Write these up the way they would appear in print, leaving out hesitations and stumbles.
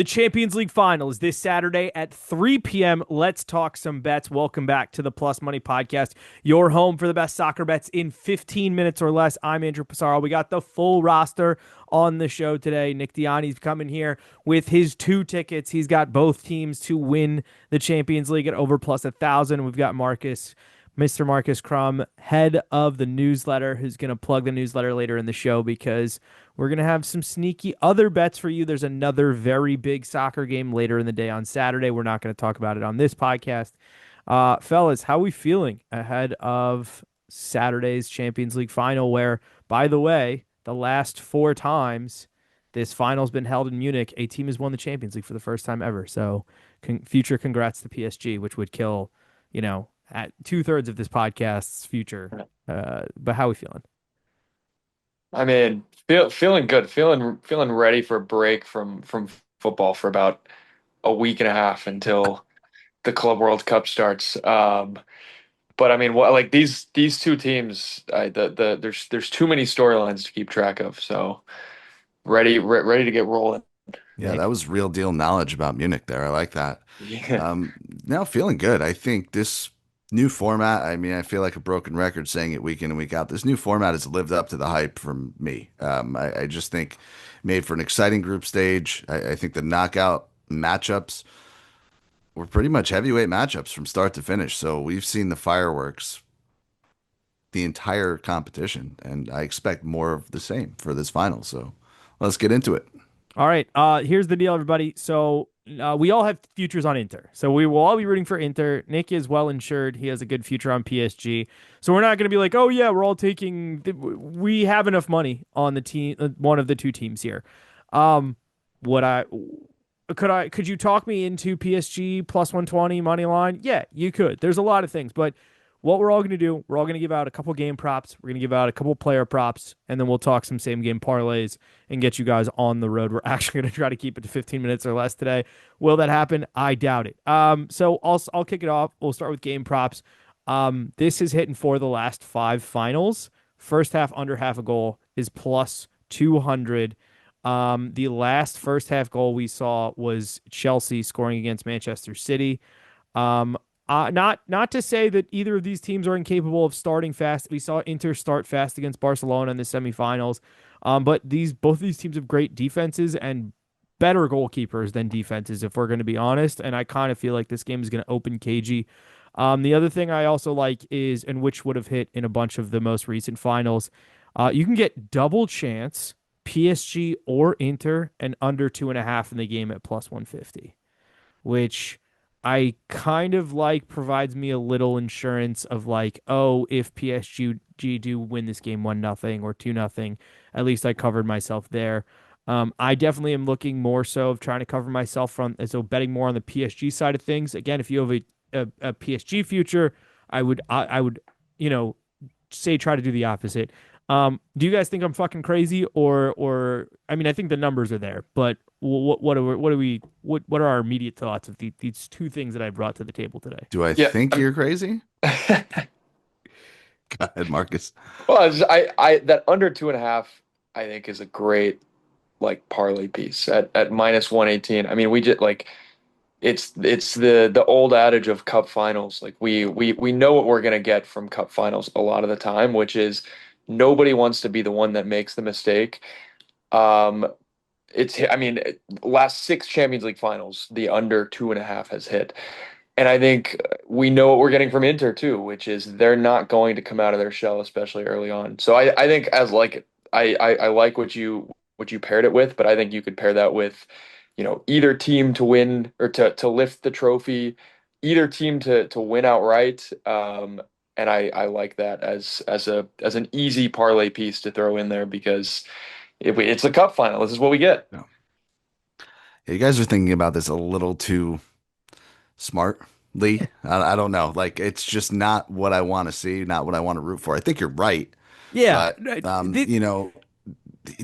The Champions League final is this Saturday at 3 p.m. Let's talk some bets. Welcome back to the Plus Money Podcast, your home for the best soccer bets in 15 minutes or less. I'm Andrew Passaro. We got the full roster on the show today. Nick Dianni's coming here with his 2 tickets. He's got both teams to win the Champions League at over plus 1,000. We've got Mr. Marcus Krum, head of the newsletter, who's going to plug the newsletter later in the show because we're going to have some sneaky other bets for you. There's another very big soccer game later in the day on Saturday. We're not going to talk about it on this podcast. Fellas, how are we feeling ahead of Saturday's Champions League final, where, by the way, the last 4 times this final's been held in Munich, a team has won the Champions League for the first time ever. So future congrats to PSG, which would kill, at 2/3 of this podcast's future. But how are we feeling? I mean, feeling good, feeling ready for a break from football for about a week and a half until the Club World Cup starts. But I mean, what like these two teams, there's too many storylines to keep track of. So ready to get rolling. Yeah, Nick? that was real deal knowledge about Munich there. I like that. Yeah. Now feeling good. I think this new format, I mean, I feel like a broken record saying it week in and week out. This new format has lived up to the hype from me. I just think made for an exciting group stage. I think the knockout matchups were pretty much heavyweight matchups from start to finish. So we've seen the fireworks the entire competition, and I expect more of the same for this final. So let's get into it. All right. Here's the deal, everybody. So we all have futures on Inter. So we will all be rooting for Inter. Nick is well insured. He has a good future on PSG. So we're not going to be like, oh yeah, we're all taking. We have enough money on the team, one of the two teams here. What I could you talk me into PSG plus 120 money line? Yeah, you could. There's a lot of things, but what we're all going to do, we're all going to give out a couple game props. We're going to give out a couple player props, and then we'll talk some same game parlays and get you guys on the road. We're actually going to try to keep it to 15 minutes or less today. Will that happen? I doubt it. So I'll kick it off. We'll start with game props. This is hitting for the last 5 finals. First half under half a goal is plus 200. The last first half goal we saw was Chelsea scoring against Manchester City. Um, not to say that either of these teams are incapable of starting fast. We saw Inter start fast against Barcelona in the semifinals. But both of these teams have great defenses and better goalkeepers than defenses, if we're going to be honest. And I kind of feel like this game is going to open cagey. The other thing I also like is, and which would have hit in a bunch of the most recent finals, you can get double chance PSG or Inter and under 2.5 in the game at plus 150, which I kind of like provides me a little insurance of like, oh, if PSG do win this game 1-0 or 2-0, at least I covered myself there. I definitely am looking more so of trying to cover myself from so betting more on the PSG side of things. Again, if you have a PSG future, I would say try to do the opposite. Do you guys think I'm fucking crazy, or I mean, I think the numbers are there, but what are our immediate thoughts of these two things that I brought to the table today? Do I Yeah. think you're crazy? Go ahead, Marcus. Well, that under 2.5, I think is a great like parlay piece at minus 118. I mean, we just like it's the old adage of cup finals. Like we know what we're gonna get from cup finals a lot of the time, which is nobody wants to be the one that makes the mistake. Um, I mean, last 6 Champions League finals, the under 2.5 has hit. And I think we know what we're getting from Inter too, which is they're not going to come out of their shell, especially early on. So I think as like I like what you paired it with, but I think you could pair that with, either team to win or to lift the trophy, either team to win outright. And I like that as an easy parlay piece to throw in there because it's a cup final. This is what we get. No. Yeah, you guys are thinking about this a little too smartly. I don't know. Like, it's just not what I want to see, not what I want to root for. I think you're right, Yeah, but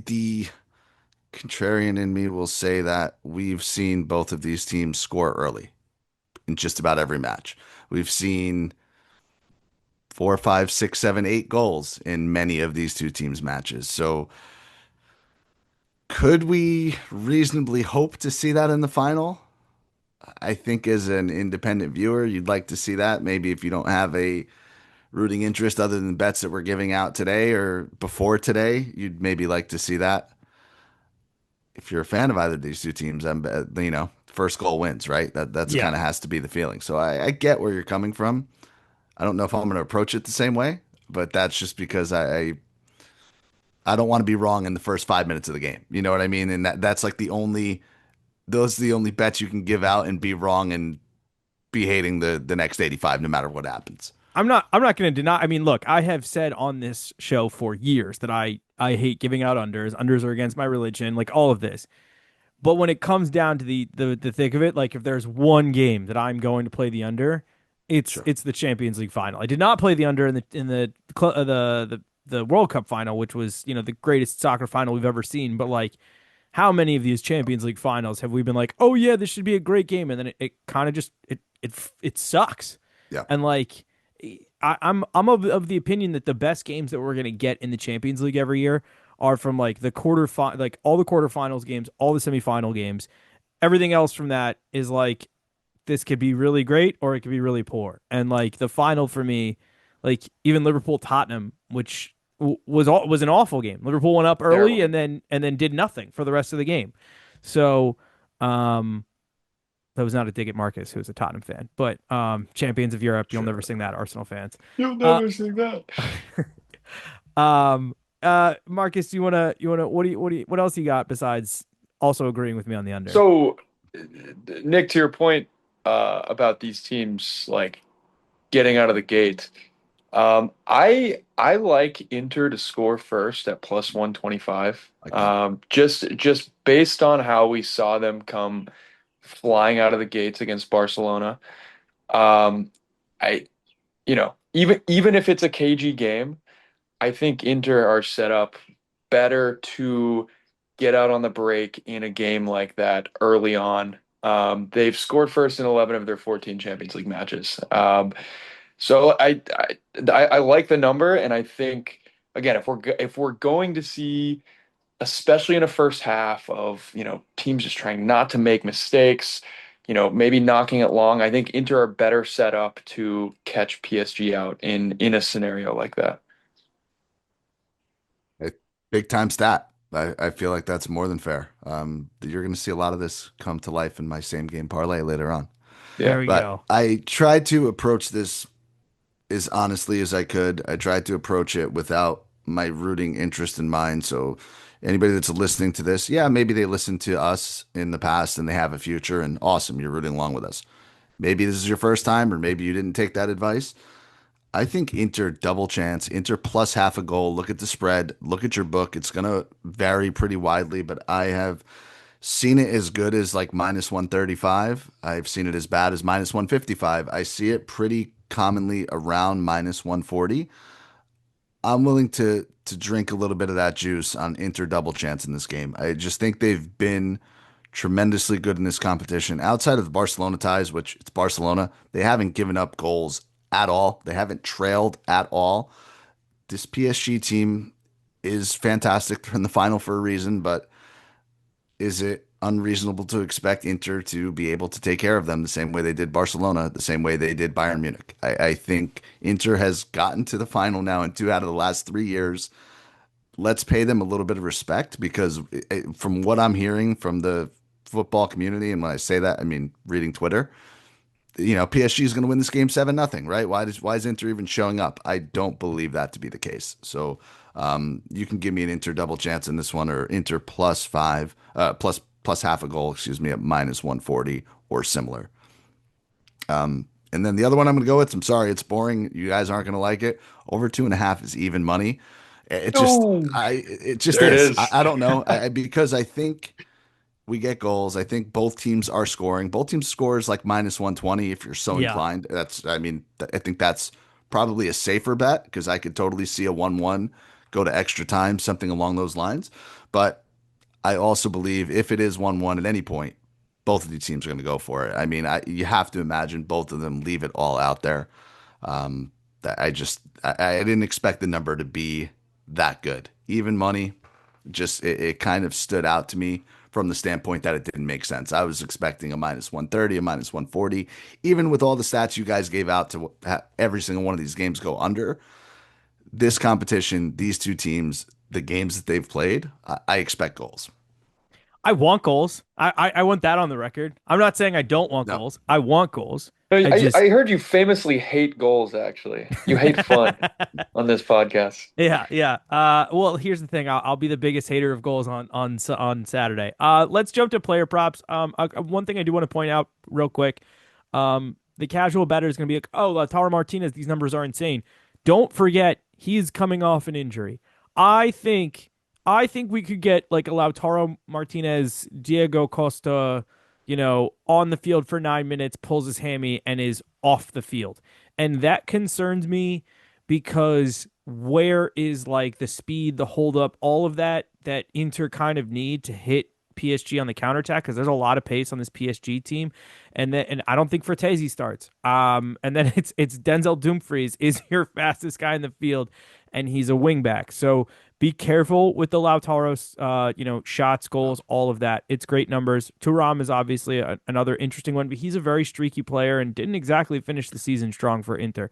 the contrarian in me will say that we've seen both of these teams score early in just about every match. We've seen four, five, six, seven, 8 goals in many of these two teams' matches. So Could we reasonably hope to see that in the final? I think as an independent viewer, you'd like to see that. Maybe if you don't have a rooting interest other than bets that we're giving out today or before today, you'd maybe like to see that. If you're a fan of either of these two teams, first goal wins, right? That's Yeah. kind of has to be the feeling. So I get where you're coming from. I don't know if I'm going to approach it the same way, but that's just because I don't want to be wrong in the first 5 minutes of the game. You know what I mean? And that's like those are the only bets you can give out and be wrong and be hating the next 85 no matter what happens. I'm not going to deny. I mean, look, I have said on this show for years that I hate giving out unders. Unders are against my religion, like all of this. But when it comes down to the thick of it, like if there's one game that I'm going to play the under, Sure. it's the Champions League final. I did not play the under in the World Cup final, which was, the greatest soccer final we've ever seen, but like how many of these Champions League finals have we been like, "Oh yeah, this should be a great game," and then it kind of just it sucks. Yeah. And like I'm of the opinion that the best games that we're gonna get in the Champions League every year are from like like all the quarterfinals games, all the semifinal games. Everything else from that is like this could be really great or it could be really poor. And like the final for me, like even Liverpool Tottenham, which was an awful game. Liverpool went up early Terrible. and then did nothing for the rest of the game. So um that was not a dig at Marcus, who was a Tottenham fan, but champions of Europe, you'll never Sure. sing that, Arsenal fans. You'll Uh never see that. Marcus, what else you got besides also agreeing with me on the under? So, Nick, to your point about these teams like getting out of the gate, I like Inter to score first at plus 125. Like that. Just based on how we saw them come flying out of the gates against Barcelona. I even if it's a cagey game, I think Inter are set up better to get out on the break in a game like that early on. They've scored first in 11 of their 14 Champions League matches. So I like the number, and I think again, if we're going to see, especially in a first half of, teams just trying not to make mistakes, maybe knocking it long, I think Inter are better set up to catch PSG out in a scenario like that. A big time stat. I feel like that's more than fair. You're going to see a lot of this come to life in my same game parlay later on. There Yeah. we But go. I tried to approach this as honestly as I could. I tried to approach it without my rooting interest in mind. So anybody that's listening to this, yeah, maybe they listened to us in the past and they have a future and awesome, you're rooting along with us. Maybe this is your first time or maybe you didn't take that advice. I think Inter double chance, Inter plus half a goal. Look at the spread, look at your book. It's going to vary pretty widely, but I have seen it as good as like minus 135. I've seen it as bad as minus 155. I see it pretty commonly around minus 140. I'm willing to drink a little bit of that juice on Inter double chance in this game. I just think they've been tremendously good in this competition. Outside of the Barcelona ties, which it's Barcelona, they haven't given up goals at all. They haven't trailed at all. This PSG team is fantastic. They're in the final for a reason, but is it unreasonable to expect Inter to be able to take care of them the same way they did Barcelona, the same way they did Bayern Munich? I think Inter has gotten to the final now in 2 out of the last 3 years. Let's pay them a little bit of respect because from what I'm hearing from the football community, and when I say that, I mean reading Twitter, PSG is going to win this game 7-0, right? Why is Inter even showing up? I don't believe that to be the case. So you can give me an Inter double chance in this one or Inter plus five, plus half a goal, excuse me, at minus 140 or similar. And then the other one I'm going to go with, I'm sorry, it's boring. You guys aren't going to like it. Over 2.5 is even money. No. It just There it is. is. I don't know. Because I think we get goals. I think both teams are scoring. Both teams scores like minus 120 if you're so Yeah. inclined. I think that's probably a safer bet because I could totally see a 1-1 go to extra time, something along those lines. But I also believe if it is 1-1 at any point, both of these teams are going to go for it. I mean, you have to imagine both of them leave it all out there. Um, I didn't expect the number to be that good. Even money, Just it kind of stood out to me from the standpoint that it didn't make sense. I was expecting a minus 130, a minus 140, even with all the stats you guys gave out to every single one of these games go under. This competition, these two teams, the games that they've played, I expect goals. I want goals. I want that on the record. I'm not saying I don't want No. goals. I want goals. I, I I just I heard you famously hate goals, actually. You hate fun on this podcast. Yeah, yeah. Well, here's the thing. I'll be the biggest hater of goals on Saturday. Let's jump to player props. One thing I do want to point out real quick. The casual bettor is going to be like, oh, Lautaro Martinez, these numbers are insane. Don't forget, he's coming off an injury. I think, I think we could get like a Lautaro Martinez, Diego Costa, on the field for 9 minutes, pulls his hammy, and is off the field, and that concerns me because where is like the speed, the hold up, all of that Inter kind of need to hit PSG on the counterattack because there's a lot of pace on this PSG team, and I don't think Frattesi starts. And then it's Denzel Dumfries is your fastest guy in the field, and he's a wingback. So be careful with the Lautaro's, shots, goals, all of that. It's great numbers. Thuram is obviously another interesting one, but he's a very streaky player and didn't exactly finish the season strong for Inter.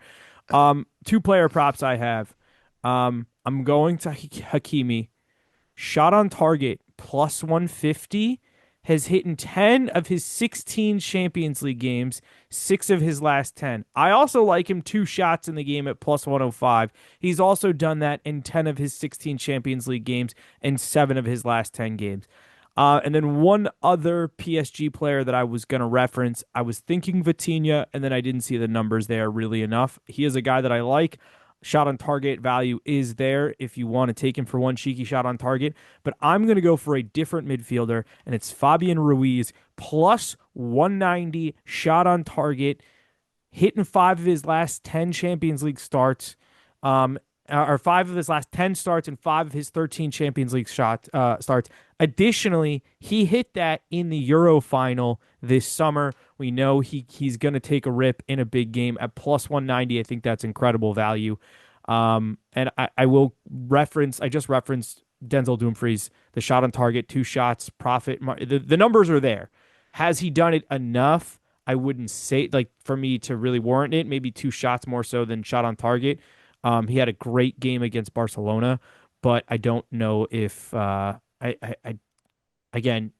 Two player props I have. I'm going to Hakimi. Shot on target plus 150, has hit in 10 of his 16 Champions League games, 6 of his last 10. I also like him 2 shots in the game at plus 105. He's also done that in 10 of his 16 Champions League games and 7 of his last 10 games. And then one other PSG player that I was going to reference, I was thinking Vitinha, and then I didn't see the numbers there really enough. He is a guy that I like. Shot on target value is there if you want to take him for one cheeky shot on target. But I'm going to go for a different midfielder, and it's Fabian Ruiz, plus 190 shot on target, hitting 5 of his last 10 Champions League starts, or 5 of his last 10 starts and 5 of his 13 Champions League starts. Additionally, he hit that in the Euro final this summer. We know he's going to take a rip in a big game at plus 190. I think that's incredible value. And I will reference, I just referenced Denzel Dumfries, the shot on target, 2 shots, profit. The numbers are there. Has he done it enough? I wouldn't say, like, for me to really warrant it. Maybe 2 shots more so than shot on target. He had a great game against Barcelona, but I don't know if again,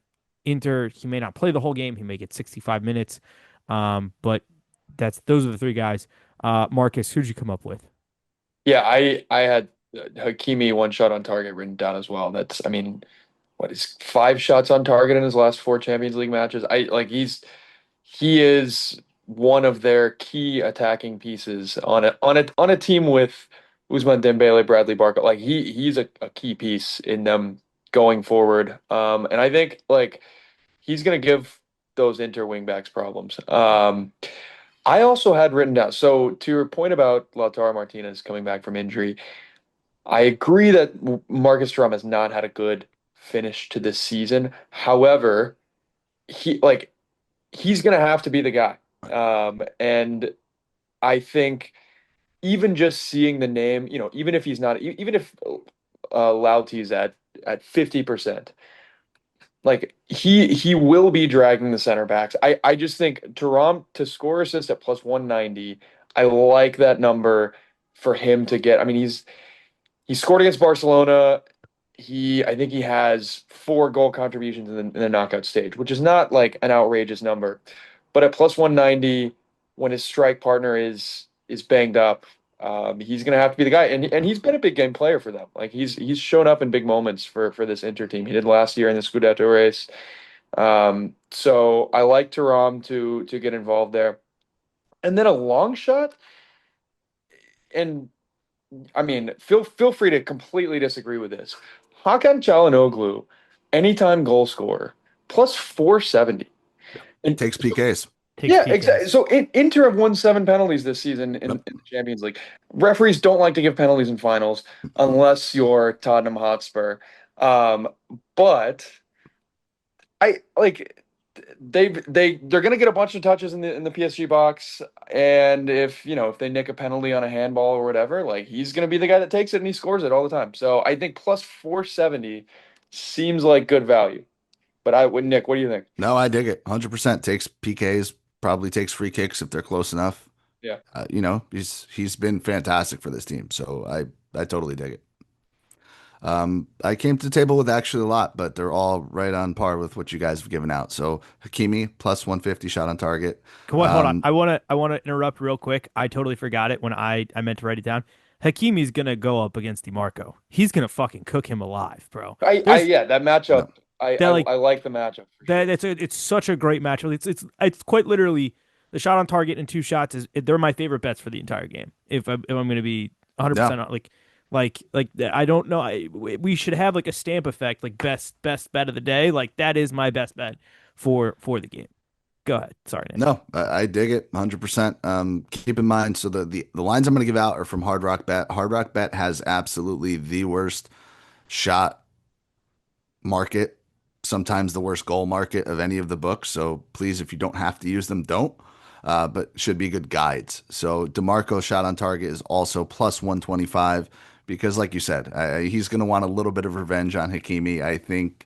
Inter, he may not play the whole game. He may get 65 minutes. But those are the 3 guys. Marcus, who'd you come up with? Yeah, I had Hakimi one shot on target written down as well. That's, I mean, what is 5 shots on target in his last 4 Champions League matches? He is one of their key attacking pieces on a team with Ousmane Dembele, Bradley Barca. Like he's a key piece in them going forward. And I think like he's gonna give those Inter wingbacks problems. I also had written down, so to your point about Lautaro Martinez coming back from injury, I agree that Marcus Thuram has not had a good finish to this season. However, he's gonna have to be the guy. And I think even just seeing the name, even if he's not, even if Lauti's at 50%, like he will be dragging the center backs. I just think Thuram to score assist at plus 190, I like that number for him to get. I mean, he scored against Barcelona. I think he has 4 goal contributions in the knockout stage, which is not like an outrageous number. But at plus 190, when his strike partner is banged up, he's gonna have to be the guy. And he's been a big game player for them. Like he's shown up in big moments for this Inter team. He did last year in the Scudetto race. So I like Thuram to get involved there. And then a long shot, and I mean, feel free to completely disagree with this. Hakan Çalhanoğlu, anytime goal scorer, plus 470. And Takes PKs. Takes yeah, PKs. exactly. So Inter have won 7 penalties this season in Yep. the Champions League. Referees don't like to give penalties in finals unless you're Tottenham Hotspur. Um, but I like they're gonna get a bunch of touches in the PSG box, and if they nick a penalty on a handball or whatever, like he's gonna be the guy that takes it and he scores it all the time. So I think plus 470 seems like good value. But Nick, what do you think? No, I dig it. 100% takes PKs, probably takes free kicks if they're close enough. Yeah. He's been fantastic for this team, so I totally dig it. I came to the table with actually a lot, but they're all right on par with what you guys have given out. So Hakimi plus 150 shot on target. Hold on. Um, I wanna interrupt real quick. I totally forgot it when I meant to write it down. Hakimi's gonna go up against DiMarco. He's gonna fucking cook him alive, bro. There's Yeah, that matchup. no, I that like I like the matchup for that sure. it's such a great matchup. It's quite literally the shot on target and two shots they're my favorite bets for the entire game. If I'm gonna be no, 100% like I don't know. We should have like a stamp effect, like best bet of the day. Like that is my best bet for the game. Go ahead. Sorry, Nick. no, I dig it 100%. Keep in mind, so the lines I'm going to give out are from Hard Rock Bet. Hard Rock Bet has absolutely the worst shot market, sometimes the worst goal market of any of the books. So please, if you don't have to use them, don't. But should be good guides. So DeMarco shot on target is also plus 125 because, like you said, he's going to want a little bit of revenge on Hakimi. I think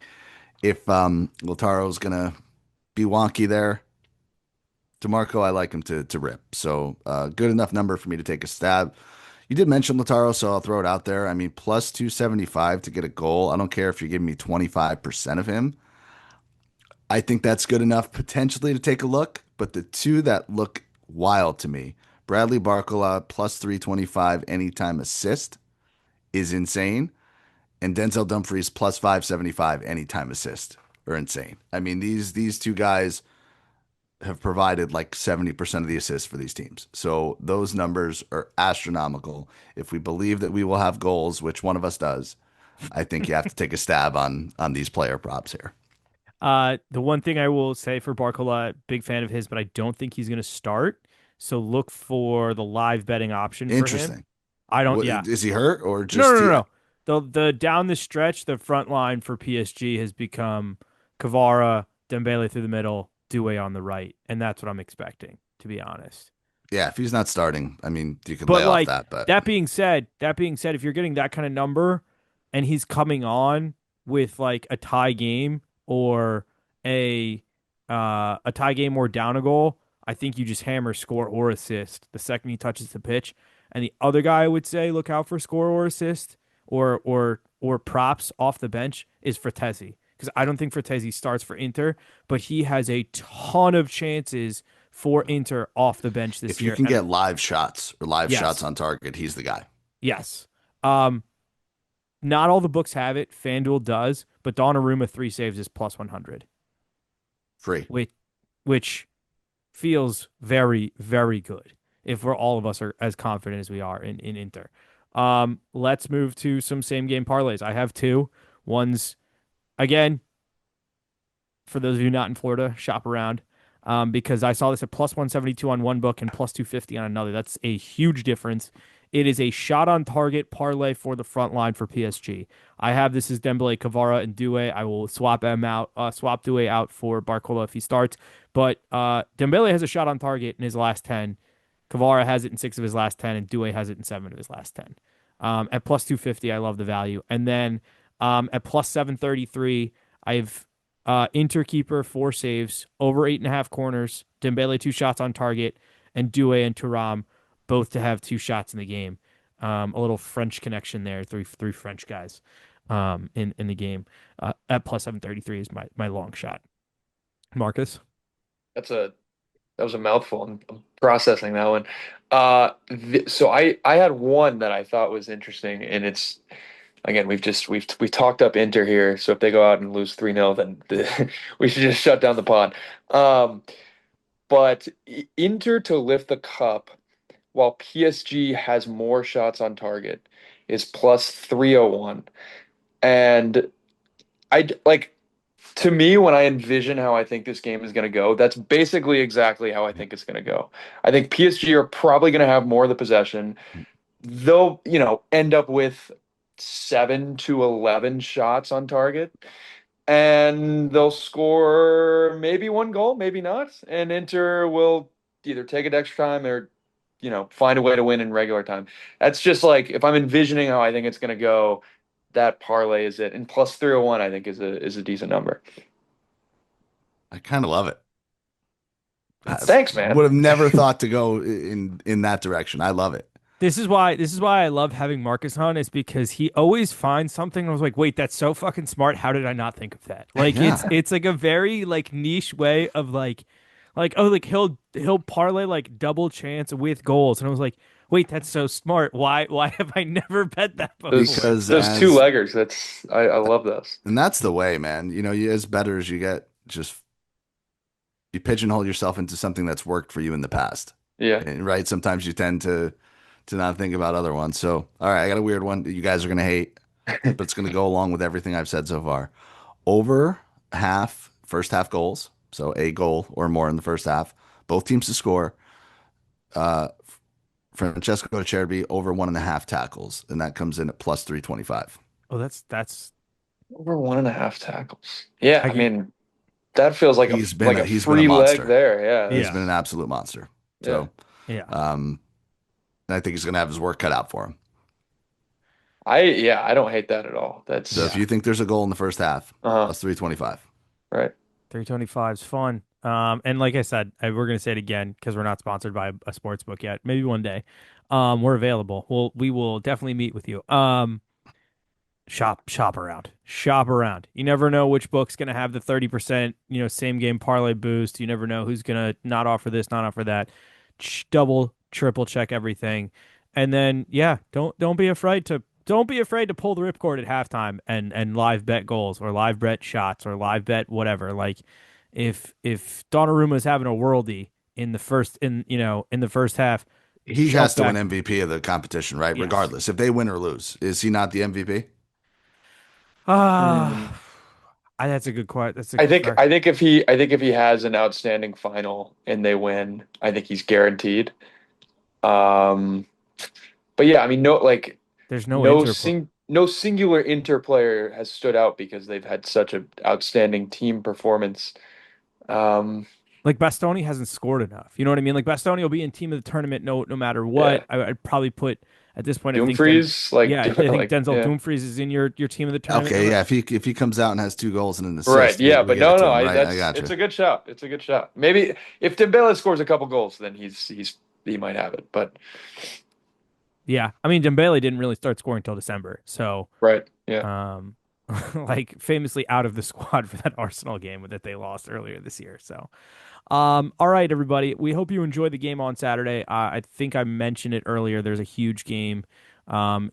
if Lautaro's going to be wonky there, DeMarco, I like him to rip. So good enough number for me to take a stab. You did mention Lautaro, so I'll throw it out there. I mean, plus 275 to get a goal. I don't care if you're giving me 25% of him. I think that's good enough potentially to take a look. But the two that look wild to me, Bradley Barcola plus 325 anytime assist is insane. And Denzel Dumfries plus 575 anytime assist are insane. I mean, these two guys have provided like 70% of the assists for these teams. So those numbers are astronomical. If we believe that we will have goals, which one of us does, I think you have to take a stab on these player props here. The one thing I will say for Barcola, big fan of his, but I don't think he's gonna start. So look for the live betting option for him. Interesting. I don't. What Yeah. is he hurt or No, just no, no, he, no. The down the stretch, the front line for PSG has become Kvara, Dembele through the middle, Doué on the right, and that's what I'm expecting, to be honest. yeah, if he's not starting, I mean, you could But lay off like that, but that being said, if you're getting that kind of number and he's coming on with like a tie game or a a tie game or down a goal, I think you just hammer score or assist the second he touches the pitch. And the other guy I would say look out for score or assist or props off the bench is Fratesi. Because I don't think Fratesi starts for Inter, but he has a ton of chances for Inter off the bench this if you year. can And get live shots or live shots yes, on target, he's the guy. yes. Um, Not all the books have it. FanDuel does, but Donnarumma three saves is plus 100, Free. which feels very, very good if we're all of us are as confident as we are in Inter. Let's move to some same game parlays. I have two. One's again for those of you not in Florida, shop around. Because I saw this at plus 172 on one book and plus 250 on another. That's a huge difference. It is a shot on target parlay for the front line for PSG. I have this as Dembele, Kvara, and Doué. I will swap swap Doué out for Barcola if he starts. But Dembele has a shot on target in his last 10. Kvara has it in 6 of his last 10, and Doué has it in 7 of his last 10. At plus 250, I love the value. And then at plus 733, I've Interkeeper, 4 saves, over 8.5 corners. Dembele, 2 shots on target, and Doué and Thuram both to have 2 shots in the game. A little French connection there, three French guys in the game. At plus 733 is my long shot. Marcus? That's a that was a mouthful. I'm processing that one. So I had one that I thought was interesting, and it's again we've talked up Inter here. So if they go out and lose 3-0, then we should just shut down the pod. Um, but Inter to lift the cup while PSG has more shots on target is plus 301. And like to me, when I envision how I think this game is going to go, that's basically exactly how I think it's going to go. I think PSG are probably going to have more of the possession. They'll, end up with 7 to 11 shots on target, and they'll score maybe one goal, maybe not. And Inter will either take it extra time or, find a way to win in regular time. That's just like if I'm envisioning how I think it's going to go. that parlay is it. And plus 301, I think is a decent number. I kind of love it. I It's Thanks, man. would have never thought to go in that direction. I love it. this is why I love having Marcus on is because he always finds something. And I was like, wait, that's so fucking smart. How did I not think of that? Like Yeah. it's like a very like niche way of like oh like he'll parlay like double chance with goals. And I was like, wait, that's so smart. Why have I never bet that before? Because Those two as leggers, I love those. and that's the way, man. You as betters, you get just you pigeonhole yourself into something that's worked for you in the past. Yeah. And, right? Sometimes you tend to not think about other ones. So, all right, I got a weird one that you guys are gonna hate, but it's gonna go along with everything I've said so far. Over half first half goals, so a goal or more in the first half. Both teams to score. Uh, Francesco Cherby over 1.5 tackles, and that comes in at plus 325. Oh, that's Over 1.5 tackles. Yeah, I I get mean that feels like a He's been a free leg monster. there. Yeah, He's yeah been an absolute monster. yeah. So, yeah. um, I think he's gonna have his work cut out for him. I don't hate that at all. So if Yeah. you think there's a goal in the first half, Uh-huh. plus 325. Right. 325 is fun. And like I said, we're gonna say it again because we're not sponsored by a sports book yet. Maybe one day. We're available. We will definitely meet with you. Shop around. Shop around. You never know which book's gonna have the 30%, same game parlay boost. You never know who's gonna not offer this, not offer that. Double, triple check everything. And then yeah, don't be afraid to pull the ripcord at halftime and live bet goals or live bet shots or live bet whatever. Like if Donnarumma's having a worldie in the first half, He jump has to win back. MVP of the competition, right? Yes. Regardless, if they win or lose, is he not the MVP? Mm. Ah, that's a good question. That's a fair. I think if he has an outstanding final and they win, I think he's guaranteed. Um, but yeah, I mean, There's no interplay. no singular Inter player has stood out because they've had such an outstanding team performance. Um, Like Bastoni hasn't scored enough. You know what I mean? Like Bastoni will be in team of the tournament no matter what. yeah, I'd probably put at this point. Dumfries, Yeah, I think like Denzel yeah, Dumfries is in your team of the tournament. Okay, yeah. If he comes out and has 2 goals and an right, assist, yeah, we but get it no, to no, him, I right? I that's got it's you. a good shot. It's a good shot. Maybe if Dembele scores a couple goals, then he might have it. But Yeah, I mean Dembele didn't really start scoring till December, so right, yeah. um, like famously out of the squad for that Arsenal game that they lost earlier this year. So all right, everybody. We hope you enjoyed the game on Saturday. I think I mentioned it earlier. There's a huge game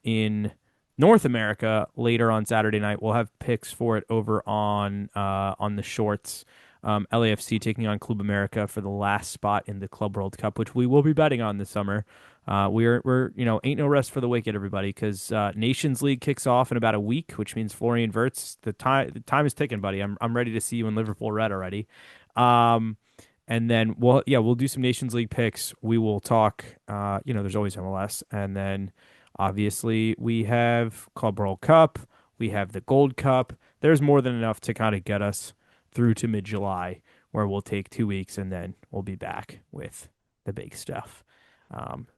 in North America later on Saturday night. We'll have picks for it over on the shorts. LAFC taking on Club America for the last spot in the Club World Cup, which we will be betting on this summer. We're ain't no rest for the wicked, everybody, because Nations League kicks off in about a week, which means Florian Wirtz. The time is ticking, buddy. I'm ready to see you in Liverpool red already. Um, and then we'll do some Nations League picks. We will talk. There's always MLS, and then obviously we have Club World Cup. We have the Gold Cup. There's more than enough to kind of get us through to mid-July, where we'll take 2 weeks and then we'll be back with the big stuff.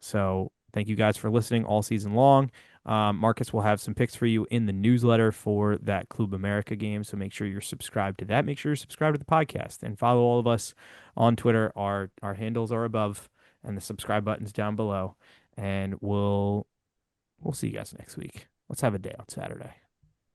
So thank you guys for listening all season long. Marcus will have some picks for you in the newsletter for that Club America game. So make sure you're subscribed to that. Make sure you're subscribed to the podcast and follow all of us on Twitter. Our handles are above and the subscribe button's down below. And we'll see you guys next week. Let's have a day on Saturday.